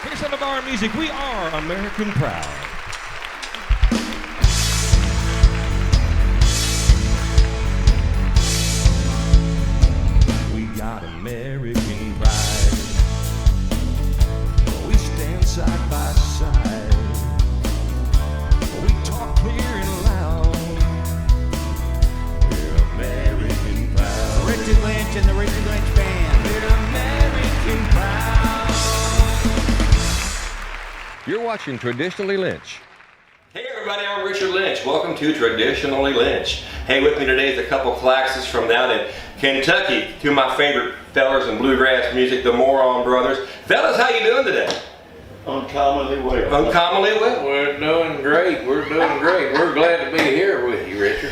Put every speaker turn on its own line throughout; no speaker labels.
Here's some of our music. We are American proud. We got American pride. We stand side by side. We talk clear and loud. We're American proud.
Richard Lynch and the Richard Lynch Band.
We're American proud.
You're watching Traditionally Lynch.
Hey everybody, I'm Richard Lynch. Welcome to Traditionally Lynch. Hey, with me today is a couple claxes from down in Kentucky. Two of my favorite fellers in bluegrass music, the Moron Brothers. Fellas, how you doing today?
Uncommonly well.
Uncommonly well.
We're doing great. We're doing great. We're glad to be here with you, Richard.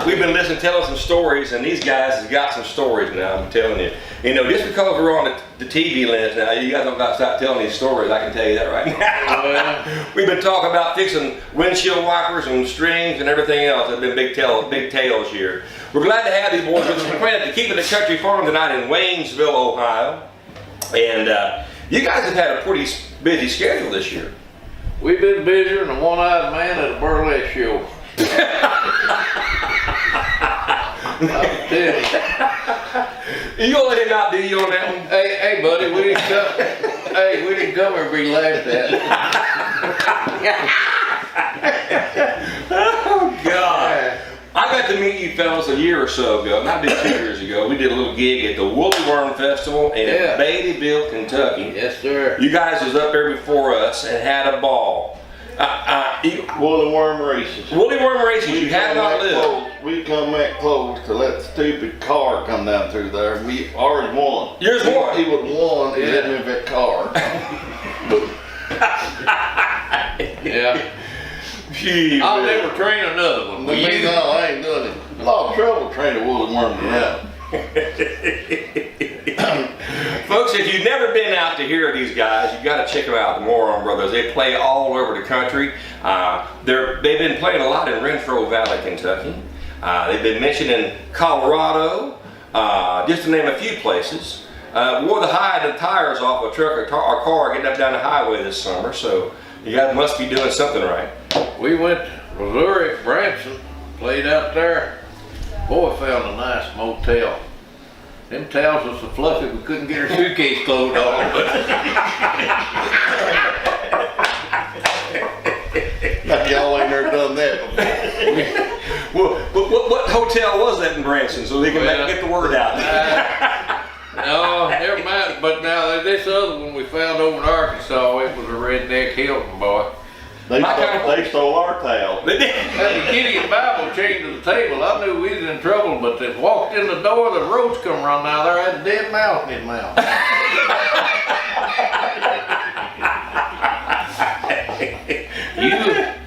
We've been listening, telling some stories, and these guys have got some stories now, I'm telling you. You know, just because we're on the TV lens now, you guys don't got to stop telling these stories, I can tell you that right now.
Well,
We've been talking about fixing windshield wipers and strings and everything else. There's been big tales here. We're glad to have these boys with us. We're playing at the Keepin It Country Farm tonight in Waynesville, Ohio. And you guys have had a pretty busy schedule this year.
we've been busier than a one-eyed man at a burlesque show. I'm telling you.
You gonna let him outdo you on that one?
Hey, buddy, we didn't come here to be laughed at.
Oh God! I got to meet you fellas a year or so ago, not 2 years ago. We did a little gig at the Woolly Worm Festival in Beattyville, Kentucky.
Yes, sir.
You guys was up there before us and had a ball.
Woolly worm races.
Woolly Worm races, you had not lived.
We come that close to let the stupid car come down through there. Ours won.
Yours won?
He would have won if he hadn't moved that car.
Yeah.
Gee,
I'll
man.
never train another one.
No, I ain't done it. A lot of trouble training a woolly worm around.
Folks, if you've never been out to hear these guys, you got to check them out, the Moron Brothers. They play all over the country. They've been playing a lot in Renfro Valley, Kentucky. They've been mentioned in Colorado, just to name a few places. Wore the hide and tires off a truck or car getting up down the highway this summer, so you guys must be doing something right.
We went to Missouri, Branson, played out there. Boy, found a nice motel. Them towels was so fluffy we couldn't get our suitcase closed on.
Like y'all ain't never done that before.
Well, what hotel was that in Branson so they can get the word out?
No, never mind. But now this other one we found over in Arkansas, it was a redneck Hilton, boy.
They stole our towel.
They did.
Had the kitty and Bible chained to the table. I knew we was in trouble, but they walked in the door, the roach come running out there, had a dead mouse in his mouth.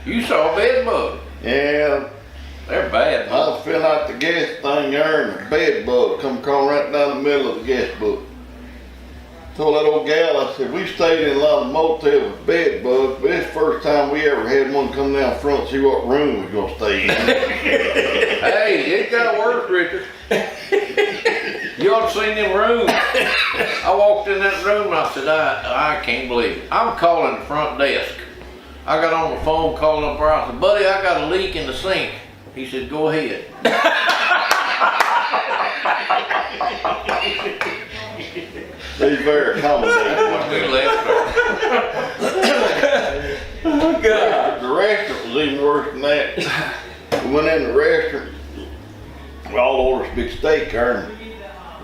You saw a bed bug.
Yeah.
They're bad.
I was filling out the gas thing there and a bed bug come crawling right down the middle of the gas book. Told that old gal, I said, we stayed in a lot of motels with bed bugs, but it's the first time we ever had one come down front and see what room we was gonna stay in.
Hey, it got worse, Richard. You ought to seen them rooms. I walked in that room and I said, I can't believe it. I'm calling the front desk. I got on the phone calling up there. I said, buddy, I got a leak in the sink. He said, go ahead.
They's very accommodating.
When we left there.
Oh God!
The restaurant was even worse than that. We went in the restaurant. We all ordered a big steak there, and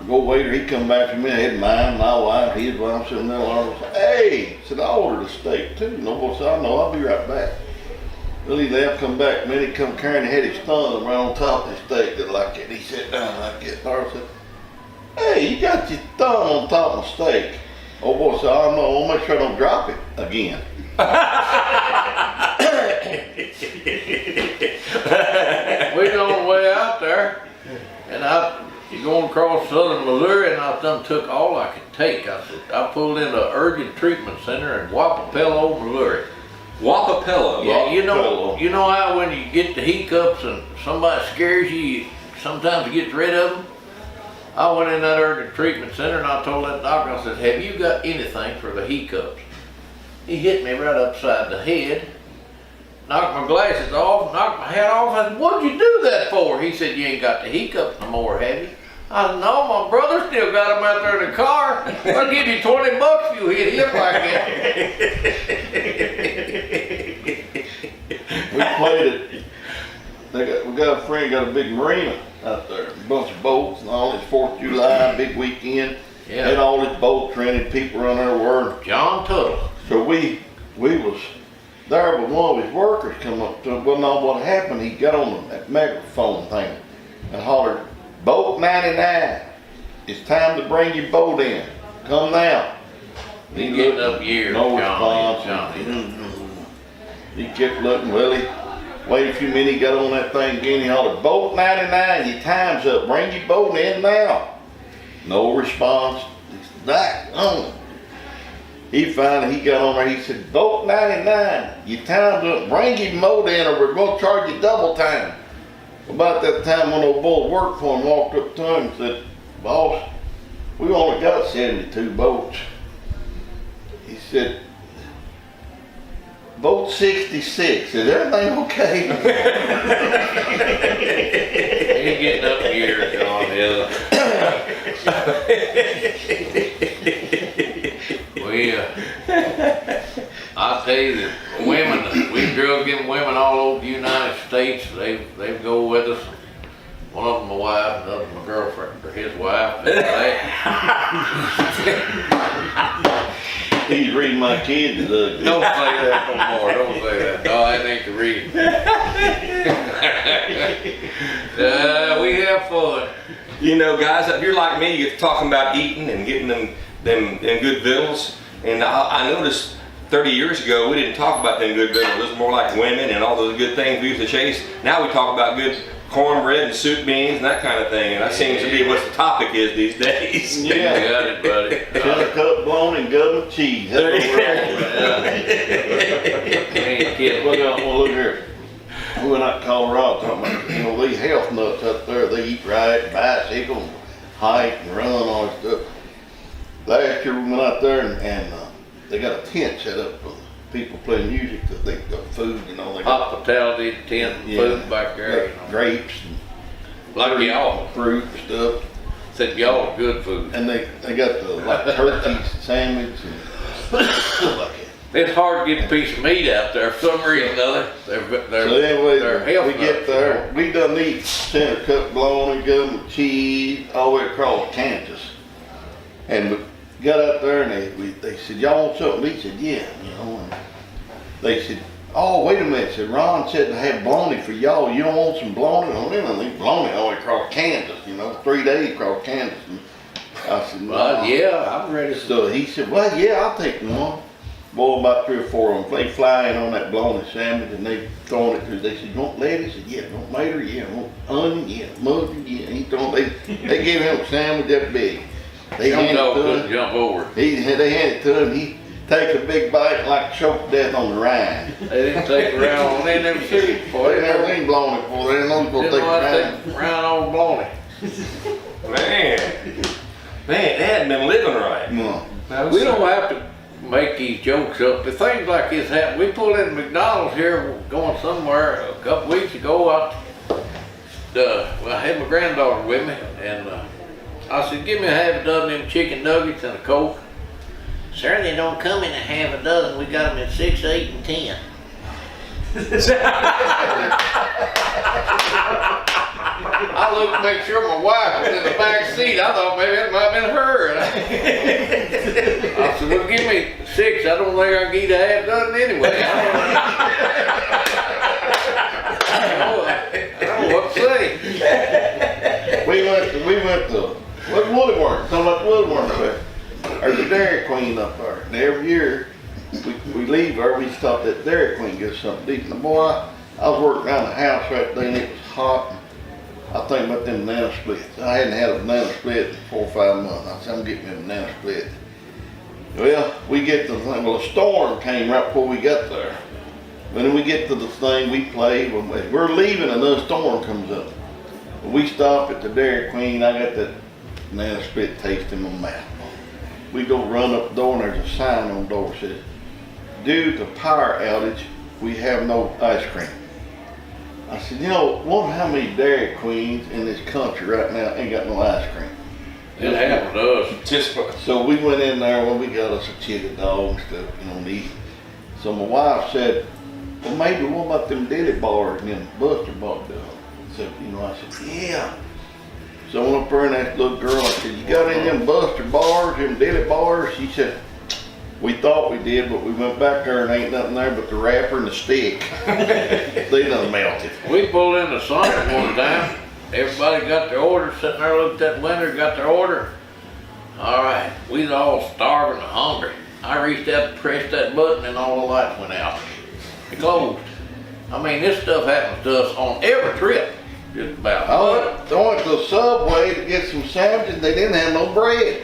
the go waiter, he come back to me, I had mine, my wife, his wife, sitting there. I said, hey, I said, I ordered a steak too. No boy said, I know, I'll be right back. Well, he left, come back, man, he come carrying, he had his thumb right on top of the steak, that like that. He sat down like that. I said, hey, you got your thumb on top of the steak. Oh boy said, I know, I'll make sure I don't drop it again.
We on the way out there, and you going across southern Missouri, and I done took all I could take. I pulled in an urgent treatment center in Wapapello, Missouri.
Wapapello.
Yeah, you know how when you get the hiccups and somebody scares you, sometimes you get rid of them? I went in that urgent treatment center and I told that doctor, I said, have you got anything for the hiccups? He hit me right upside the head, knocked my glasses off, knocked my hat off. I said, "What'd you do that for?" He said, "You ain't got the hiccups no more, have you?" I said, "No, my brother still got them out there in the car. I'll give you $20 if you hit him like that."
We played it. We got a friend got a big marina out there, a bunch of boats and all. It's 4th of July, big weekend.
Yeah.
Had all these boats rented, people around there were.
John Tuttle.
So we was there, but one of his workers come up to him. Well, no, what happened? He got on that megaphone thing and hollered, "Boat 99, it's time to bring your boat in. Come now."
He getting up years,
No
Johnny.
response. He kept looking. Well, he waited a few minutes. He got on that thing again. He hollered, "Boat 99, your time's up. Bring your boat in now." No response. He's back on. He finally got on there. He said, "Boat 99, your time's up. Bring your boat in, or we're gonna charge you double time." About that time, one of the boys worked for him walked up to him and said, "Boss, we only got 72 boats." He said, "Boat 66, is everything okay?"
He getting up years, John. I'll tell you that women, we drug them women all over the United States. They go with us. One of them my wife, another my girlfriend, or his wife.
He's reading my kids.
Don't say that no more. Don't say that. No, that ain't the reading. We have fun.
You know, guys, if you're like me, you get to talking about eating and getting them good victuals. And I noticed 30 years ago, we didn't talk about them good victuals. It was more like women and all those good things we used to chase. Now we talk about good cornbread and soup beans and that kind of thing. And that seems to be what the topic is these days.
You got it, buddy.
Chili cup blown and government cheese. That's what we're on.
Ain't kidding.
Well, look here. We went out to Colorado talking about, you know, these health nuts up there, they eat right, bicycle, hike and run, all that stuff. Last year we went out there and they got a tent set up for people playing music, that they got food, you know. They got
Hospitality tent, food back there, you know.
grapes and
Like y'all.
fruit and stuff.
Said y'all good food.
And they got the like turkey sandwich and stuff like that.
It's hard to get a piece of meat out there for some reason or other.
So anyway,
they're health
we get
nuts,
there.
you know.
We done eat center cut blown and government cheese all the way across Kansas. And we got out there and they said, "Y'all want something?" We said, "Yeah," you know. And they said, "Oh, wait a minute," said Ron said to have bologna for y'all. You don't want some bologna? I don't need bologna all the way across Kansas, you know, 3 days across Kansas. And I said,
Well,
"No."
yeah, I'm ready to.
So he said, "Well, yeah, I'll take one." Boy, about 3 or 4 of them, they fly in on that bologna sandwich and they throwing it through. They said, "You want lettuce?" I said, "Yeah." "Want tomato?" "Yeah." "Want onion?" "Yeah." "Mustard?" "Yeah." He throwing, they gave him a sandwich that big. They
Some
handed
dog
it to
couldn't
him.
jump over.
They handed it to him. He takes a big bite like choked to death on the rind.
They didn't take a round on. They never seen it before.
They never seen bologna before. They didn't know he was
Didn't know
gonna
I
take
take a round on bologna.
Man, they hadn't been living right.
No.
We don't have to make these jokes up. The things like this happen. We pulled in McDonald's here, going somewhere a couple weeks ago. I had my granddaughter with me, and I said, "Give me a half a dozen of them chicken nuggets and a Coke." "Sir, they don't come in a half a dozen. We got them in 6, 8, and 10. I looked to make sure my wife was in the back seat. I thought maybe it might have been her. I said, "Well, give me 6. I don't think I can eat a half dozen anyway." I don't know what to say.
We went to what's Woodward? Talking about Woodward. There's a Dairy Queen up there, and every year we leave there. We stop at Dairy Queen, get something to eat. And boy, I was working around the house right there, and it was hot. I think about them banana splits. I hadn't had a banana split in 4 or 5 months. I said, "I'm getting me a banana split." Well, we get to the thing. Well, a storm came right before we got there. When then we get to the thing, we play. When we're leaving, another storm comes up. We stop at the Dairy Queen. I got that banana split taste in my mouth. We go run up the door, and there's a sign on the door that says, due to power outage, we have no ice cream. I said, you know, wonder how many Dairy Queens in this country right now ain't got no ice cream.
It happened to us.
Just
So we went in there, well, we got us a chicken dog and stuff, you know, to eat. So my wife said, well, maybe what about them dilly bars and them Buster Bug dogs? So, you know, I said, yeah. So I went up there and that little girl, I said, you got any of them Buster bars, them dilly bars? She said, we thought we did, but we went back there and ain't nothing there but the wrapper and the stick. They done melted.
We pulled in the Sonic one time. Everybody got their order, sitting there, looked at that window, got their order. All right, we was all starving and hungry. I reached out and pressed that button and all the lights went out. It closed. I mean, this stuff happens to us on every trip, just about.
I went to the Subway to get some sandwiches, they didn't have no bread.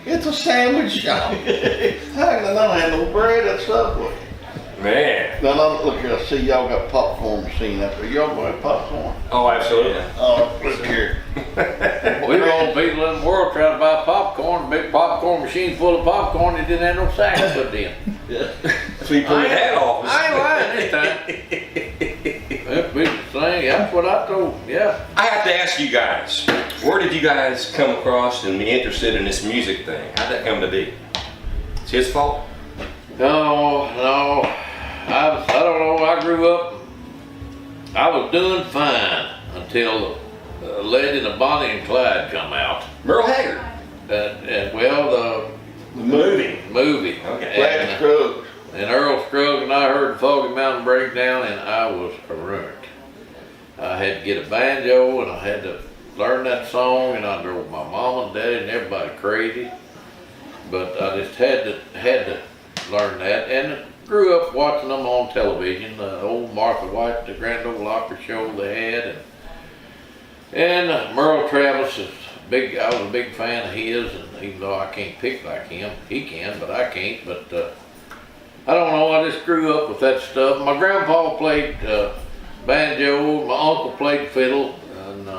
It's a sandwich shop. How can they not have no bread at Subway?
man.
Now, look here, I see y'all got popcorn machine up there. Y'all going to have popcorn?
Oh, absolutely.
Oh, look here.
We were all people in the world trying to buy popcorn, a big popcorn machine full of popcorn, it didn't have no sack put in.
So you pulled your hat off.
I ain't lying this time. That big thing, that's what I told, yeah.
I have to ask you guys, where did you guys come across and be interested in this music thing? How'd that come to be? It's his fault?
No, I don't know, I grew up, I was doing fine until Legend of Bonnie and Clyde come out.
Merle Haggard.
Well,
The movie.
the movie.
Okay.
Black Scruggs.
And Earl Scruggs and I heard Foggy Mountain Breakdown and I was ruined. I had to get a banjo and I had to learn that song and I drove my mom and daddy and everybody crazy. But I just had to learn that and grew up watching them on television. The old Martha White, the Grand Ole Opry show they had, and Merle Travis is big. I was a big fan of his, and even though I can't pick like him, he can, but I can't. But I don't know. I just grew up with that stuff. My grandpa played banjo. My uncle played fiddle, and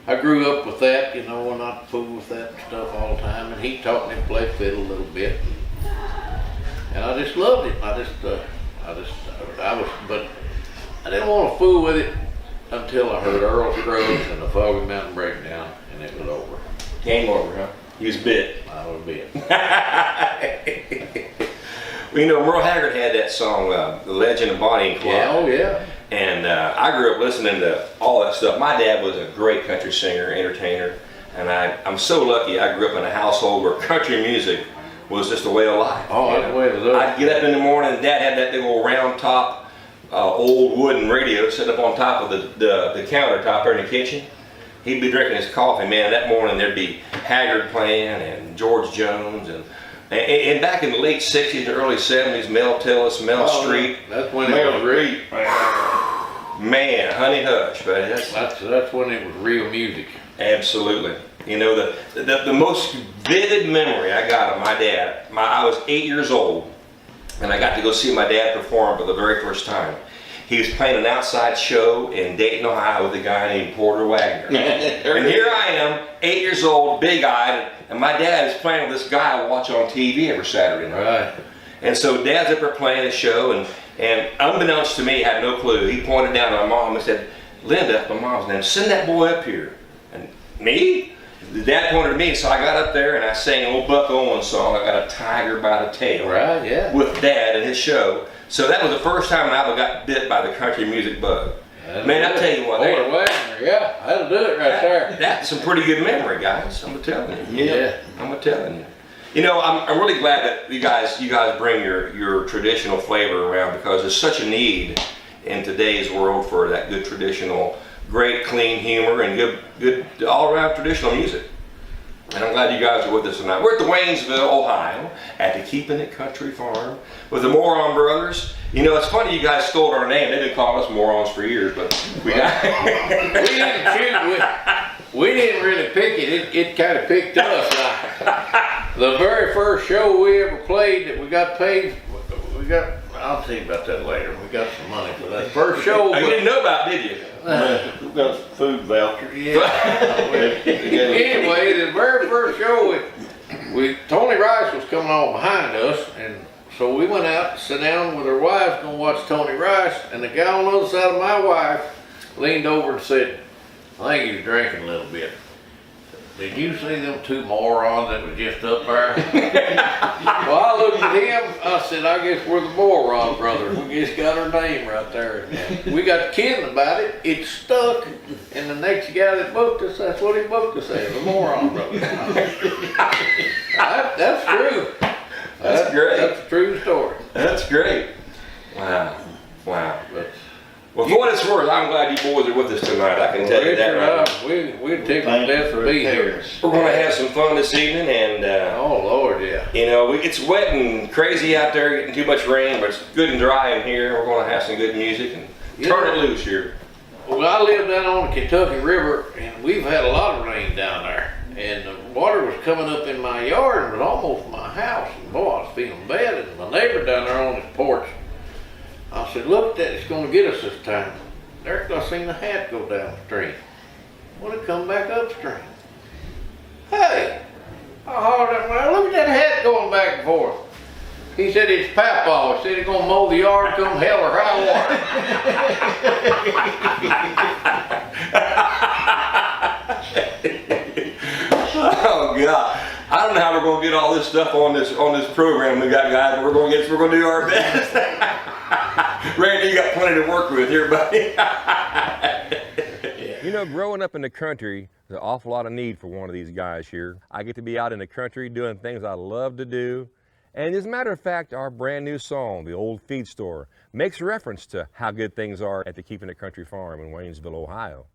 I grew up with that, you know, and I fooled with that stuff all the time. And he taught me to play fiddle a little bit, and I just loved it. But I didn't want to fool with it until I heard Earl Scruggs and the Foggy Mountain Breakdown, and it was over.
Game over, huh? He was bit.
I was bit.
Well, you know, Merle Haggard had that song, The Legend of Bonnie and Clyde.
Yeah, oh yeah.
And I grew up listening to all that stuff. My dad was a great country singer, entertainer, and I'm so lucky I grew up in a household where country music was just a way of life.
Oh,
you
that's
know?
the way it was.
I'd get up in the morning, and Dad had that big old round top, old wooden radio sitting up on top of the countertop there in the kitchen. He'd be drinking his coffee, man. That morning there'd be Haggard playing and George Jones and back in the late 60s and early 70s, Mel Tillis, Mel Street.
That's when it was real.
Man, Honey Hush, buddy.
That's when it was real music.
Absolutely. You know, the most vivid memory I got of my dad, I was 8 years old, and I got to go see my dad perform for the very first time. He was playing an outside show in Dayton, Ohio with a guy named Porter Wagner. And here I am, 8 years old, big-eyed, and my dad is playing with this guy I watch on TV every Saturday night.
Right.
And so Dad's up there playing the show, and unbeknownst to me, had no clue. He pointed down to my mom and said, Linda, my mom's name, send that boy up here. And me? Dad pointed to me, so I got up there and I sang an old Buck Owens song, I Got a Tiger by the Tail.
Right, yeah.
With Dad and his show. So that was the first time I ever got bit by the country music bug. Man, I'll tell you what.
Porter Wagner, yeah, that'll do it right there.
That's some pretty good memory, guys. I'm telling you.
Yeah.
I'm telling you. You know, I'm really glad that you guys bring your traditional flavor around, because there's such a need in today's world for that good traditional, great clean humor and good all-around traditional music. And I'm glad you guys are with us tonight. We're at the Waynesville, Ohio, at the Keepin It Country Farm with the Moron Brothers. You know, it's funny you guys stole our name. They've been calling us morons for years, but we
didn't really pick it. It kind of picked us. The very first show we ever played that we got paid, I'll tell you about that later. We got some money for that first show.
You didn't know about it, did you?
We got food vouchers.
Yeah. Anyway, the very first show, Tony Rice was coming on behind us, and So we went out to sit down with our wives, gonna watch Tony Rice, and the guy on the other side of my wife leaned over and said, I think he was drinking a little bit. Did you see them two morons that was just up there? Well, I looked at him, I said, I guess we're the Moron brothers. We just got our name right there. We got kidding about it, it stuck, and the next guy that booked us, that's what he booked us as, the Moron brothers. That's true.
That's great.
That's a true story.
That's great. Wow. Wow.
But,
Well, for what it's worth, I'm glad you boys are with us tonight. I can tell you that right now.
We're tickled to death to be here.
We're going to have some fun this evening, and
Oh Lord, yeah.
you know, it's wet and crazy out there, getting too much rain, but it's good and dry in here. We're going to have some good music and turn it loose here.
Well, I live down on the Kentucky River, and we've had a lot of rain down there. And the water was coming up in my yard and was almost my house. And boy, I was feeling bad. And my neighbor down there on his porch, I said, look, that it's going to get us this time. There, I seen the hat go downstream. Well, it come back upstream. Hey, I hollered at him, look at that hat going back and forth. He said, it's Papa. He said, he's going to mow the yard come hell or high water.
Oh God. I don't know how we're going to get all this stuff on this program we got, guys, but we're going to do our best. Randy, you got plenty to work with here, buddy.
You know, growing up in the country, there's an awful lot of need for one of these guys here. I get to be out in the country doing things I love to do. And as a matter of fact, our brand new song, The Old Feed Store, makes reference to how good things are at the Keepin It Country Farm in Waynesville, Ohio.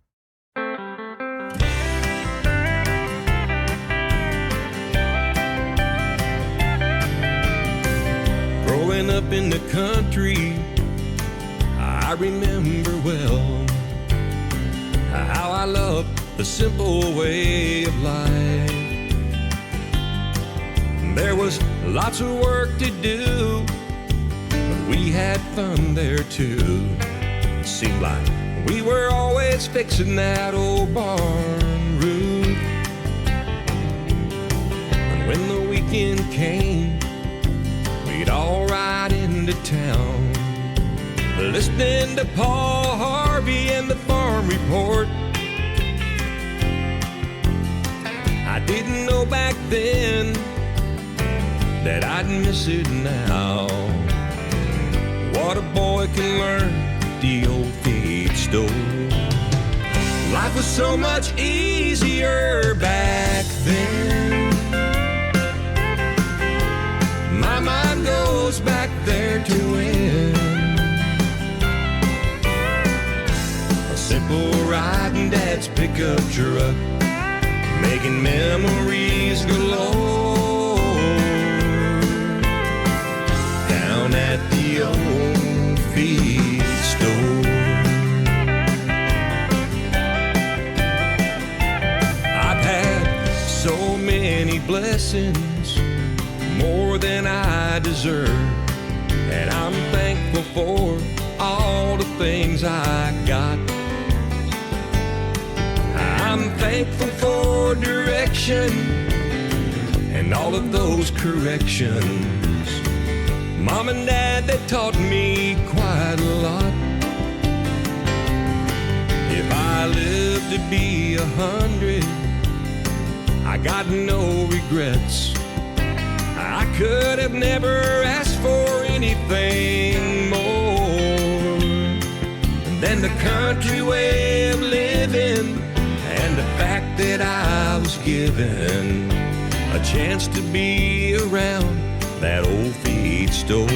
Growing up in the country, I remember well how I loved the simple way of life. There was lots of work to do, but we had fun there too. It seemed like we were always fixing that old barn roof. And when the weekend came, we'd all ride into town, listening to Paul Harvey and the Farm Report. I didn't know back then that I'd miss it now. What a boy can learn at the old feed store. Life was so much easier back then. My mind goes back there to when a simple ride in Dad's pickup truck, making memories galore down at the old feed store. I've had so many blessings, more than I deserve, and I'm thankful for all the things I got. I'm thankful for direction and all of those corrections. Mom and Dad, they taught me quite a lot. If I live to be 100, I got no regrets. I could have never asked for anything more than the country way of living, and the fact that I was given a chance to be around that old feed store.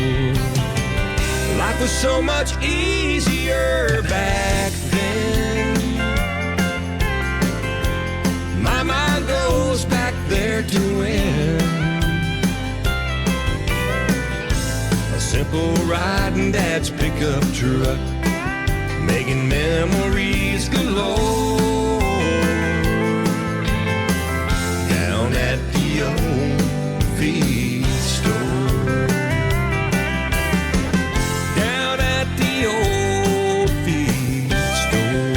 Life was so much easier back then. My mind goes back there to when a simple ride in Dad's pickup truck, making memories galore down at the old feed store. Down at the old feed store.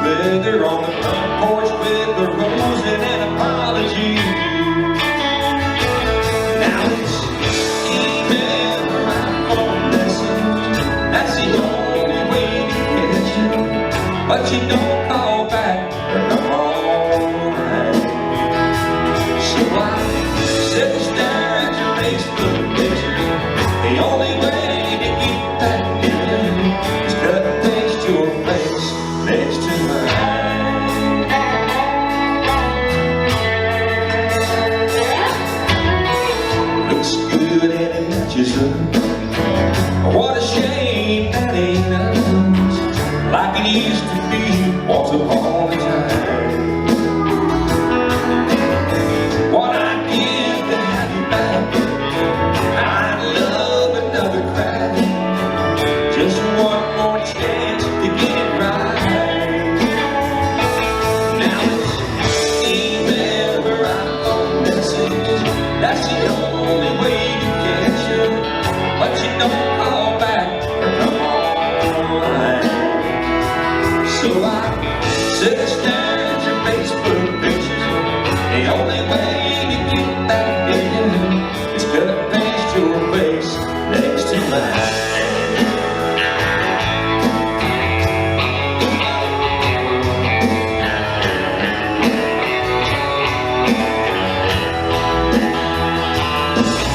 weather on the front porch with a rose and an apology. Now it's email or iPhone message. That's the only way to catch you, but you don't call back or come online. So I sit and stare at your Facebook picture. The only way to get back near you is cut and paste your face next to mine. Looks good and it matches up. What a shame that ain't us like it used to be once upon a time. What I'd give to have you back, I'd love another crack, just one more chance to get it right. Now it's email or iPhone message, that's the only way to catch you, but you don't call back or come online. So I sit and stare at your Facebook pictures. The only way to get back in is cut and paste your face next to mine.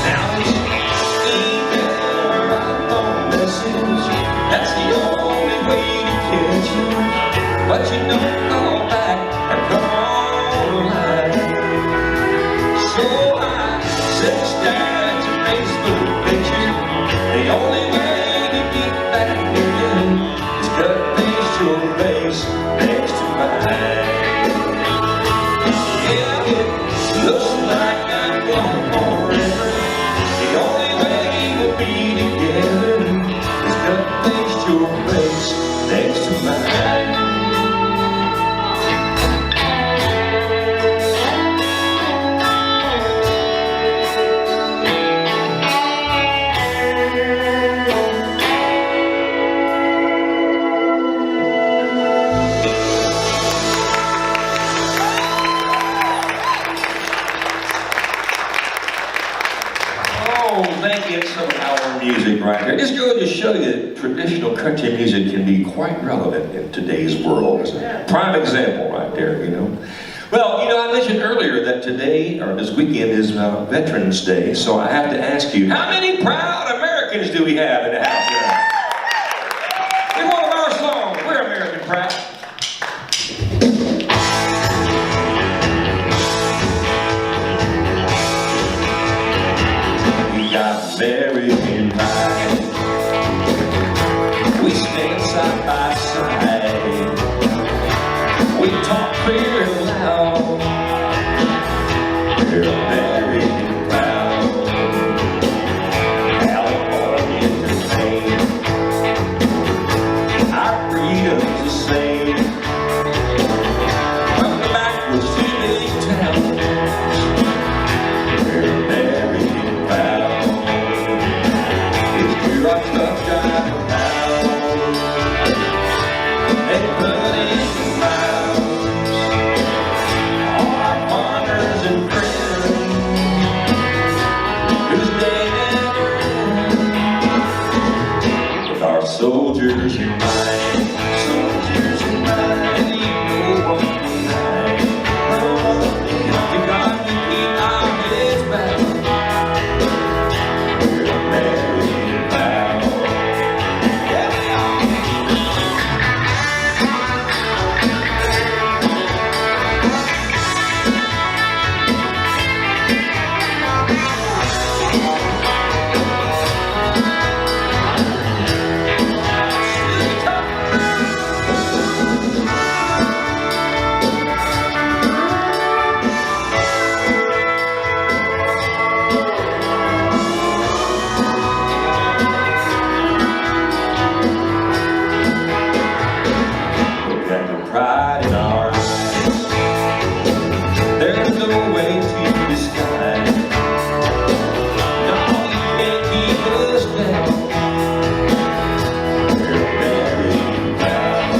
Now it's email or iPhone message. That's the only way to catch you, but you don't call back or come online. So I sit and stare at your Facebook picture. The only way to get back with you is cut and paste your face next to mine. Yeah, it looks like I'm gone forever. The only way we'll be together is cut and paste your face next to mine. Oh, thank you. It's some power music right there. Just go to show you that traditional country music can be quite relevant in today's world. It's a prime example right there, you know. Well, you know, I mentioned earlier that today, or this weekend, is Veterans Day, so I have to ask you, how many proud Americans do we have in the house tonight? In one of our songs, we're American proud. We got American pride. We stand side by side. We talk clear and loud. We're American proud. California to Maine. Our freedom's the same. From the backwoods to big towns. We're American proud. It's true our tough drive around. They put in the miles. All our partners and friends, whose day never ends. With our soldiers unite, soldiers unite, leave no one behind. No one behind. To God we keep our heads back. We're American proud. Yeah, we are. We've got the pride in our eyes. There's no way to disguise. No, you can't keep us down. We're American proud.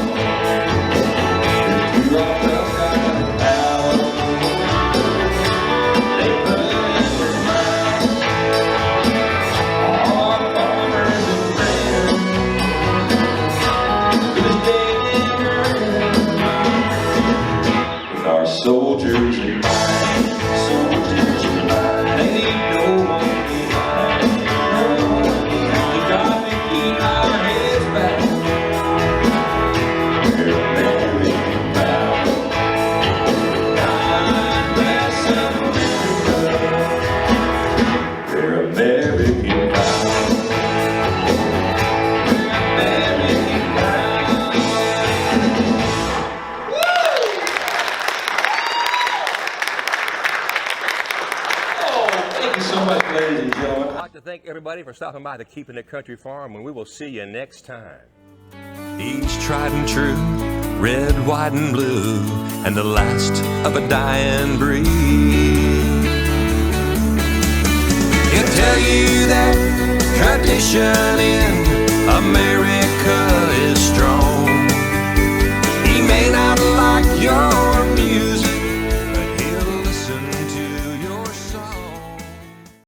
soldiers in line. Soldiers in line. Ain't no one behind. No one behind. We got to keep our heads back. We're American proud. God bless America. We're American proud. Ladies and gentlemen,
I'd like to thank everybody for stopping by the Keepin It Country Farm, and we will see you next time.
he's tried and true, red, white, and blue, and the last of a dying breed. He'll tell you that tradition in America is strong. He may not